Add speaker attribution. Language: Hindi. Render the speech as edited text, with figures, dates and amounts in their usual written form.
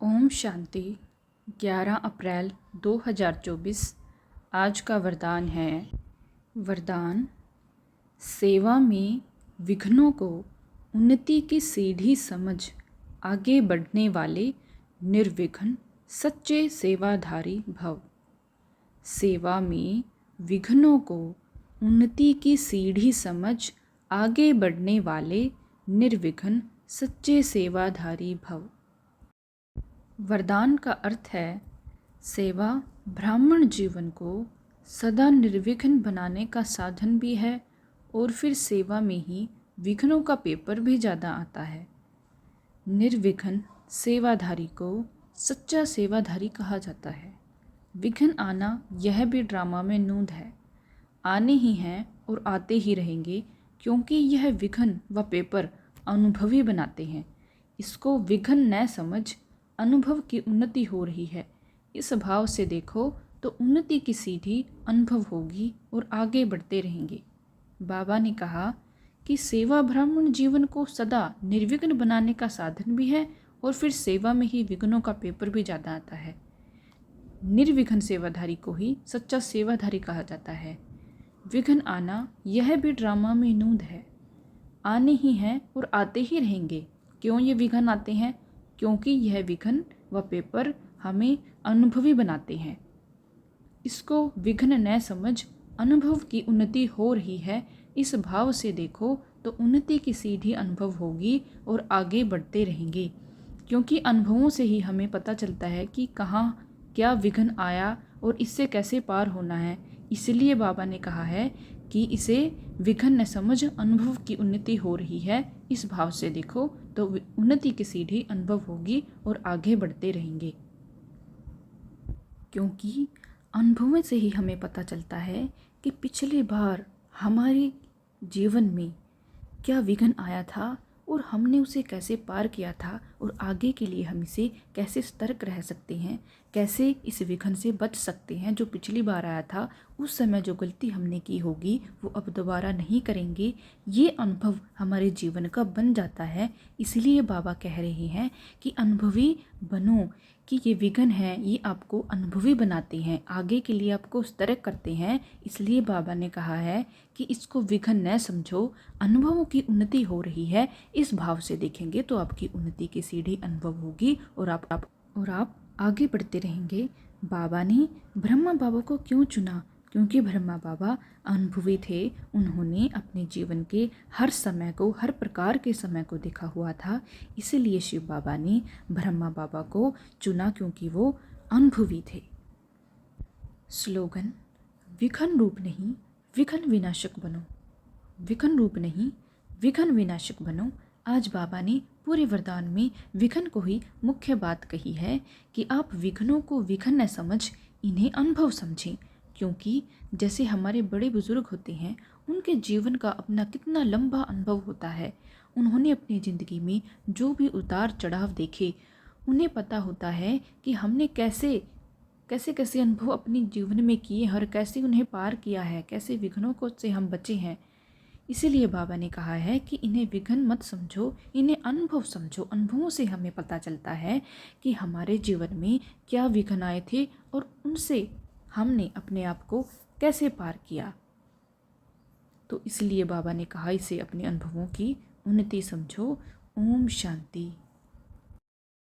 Speaker 1: ओम शांति। 11 अप्रैल 2024। आज का वरदान है। वरदान: सेवा में विघ्नों को उन्नति की सीढ़ी समझ आगे बढ़ने वाले निर्विघ्न सच्चे सेवाधारी भव। सेवा में विघ्नों को उन्नति की सीढ़ी समझ आगे बढ़ने वाले निर्विघ्न सच्चे सेवाधारी भव। वरदान का अर्थ है, सेवा ब्राह्मण जीवन को सदा निर्विघ्न बनाने का साधन भी है और फिर सेवा में ही विघ्नों का पेपर भी ज़्यादा आता है। निर्विघ्न सेवाधारी को सच्चा सेवाधारी कहा जाता है। विघ्न आना यह भी ड्रामा में नूंद है। आने ही हैं और आते ही रहेंगे, क्योंकि यह विघ्न व पेपर अनुभवी बनाते हैं। इसको विघ्न न समझ अनुभव की उन्नति हो रही है। इस भाव से देखो तो उन्नति की सीढ़ी अनुभव होगी और आगे बढ़ते रहेंगे। बाबा ने कहा कि सेवा ब्राह्मण जीवन को सदा निर्विघ्न बनाने का साधन भी है और फिर सेवा में ही विघ्नों का पेपर भी ज़्यादा आता है। निर्विघ्न सेवाधारी को ही सच्चा सेवाधारी कहा जाता है। विघ्न आना यह भी ड्रामा में नूंद है। आने ही हैं और आते ही रहेंगे। क्यों ये विघ्न आते हैं? क्योंकि यह विघ्न व पेपर हमें अनुभवी बनाते हैं। इसको विघ्न न समझ अनुभव की उन्नति हो रही है। इस भाव से देखो तो उन्नति की सीधी अनुभव होगी और आगे बढ़ते रहेंगे, क्योंकि अनुभवों से ही हमें पता चलता है कि कहाँ क्या विघ्न आया और इससे कैसे पार होना है। इसलिए बाबा ने कहा है कि इसे विघ्न न समझ अनुभव की उन्नति हो रही है। इस भाव से देखो तो उन्नति की सीढ़ी अनुभव होगी और आगे बढ़ते रहेंगे, क्योंकि अनुभवों से ही हमें पता चलता है कि पिछली बार हमारे जीवन में क्या विघ्न आया था और हमने उसे कैसे पार किया था और आगे के लिए हम इसे कैसे सतर्क रह सकते हैं, कैसे इस विघ्न से बच सकते हैं। जो पिछली बार आया था उस समय जो गलती हमने की होगी वो अब दोबारा नहीं करेंगे। ये अनुभव हमारे जीवन का बन जाता है। इसलिए बाबा कह रहे हैं कि अनुभवी बनो, कि ये विघ्न है ये आपको अनुभवी बनाते हैं, आगे के लिए आपको सतर्क करते हैं। इसलिए बाबा ने कहा है कि इसको विघ्न न समझो, अनुभवों की उन्नति हो रही है। इस भाव से देखेंगे तो आपकी उन्नति की सीढ़ी अनुभव होगी और आप आगे बढ़ते रहेंगे। बाबा ने ब्रह्मा बाबा को क्यों चुना? क्योंकि ब्रह्मा बाबा अनुभवी थे। उन्होंने अपने जीवन के हर समय को, हर प्रकार के समय को देखा हुआ था। इसीलिए शिव बाबा ने ब्रह्मा बाबा को चुना, क्योंकि वो अनुभवी थे। स्लोगन: विघ्न रूप नहीं विघ्न विनाशक बनो। विघ्न रूप नहीं विघ्न विनाशक बनो। आज बाबा ने पूरे वरदान में विघ्न को ही मुख्य बात कही है कि आप विघ्नों को विघ्न न समझ इन्हें अनुभव समझें। क्योंकि जैसे हमारे बड़े बुजुर्ग होते हैं, उनके जीवन का अपना कितना लंबा अनुभव होता है। उन्होंने अपनी ज़िंदगी में जो भी उतार चढ़ाव देखे, उन्हें पता होता है कि हमने कैसे कैसे अनुभव अपने जीवन में किए और कैसे उन्हें पार किया है, कैसे विघ्नों को से हम बचे हैं। इसीलिए बाबा ने कहा है कि इन्हें विघ्न मत समझो, इन्हें अनुभव समझो। अनुभवों से हमें पता चलता है कि हमारे जीवन में क्या विघ्न आए थे और उनसे हमने अपने आप को कैसे पार किया। तो इसलिए बाबा ने कहा इसे अपने अनुभवों की उन्नति समझो। ओम शांति।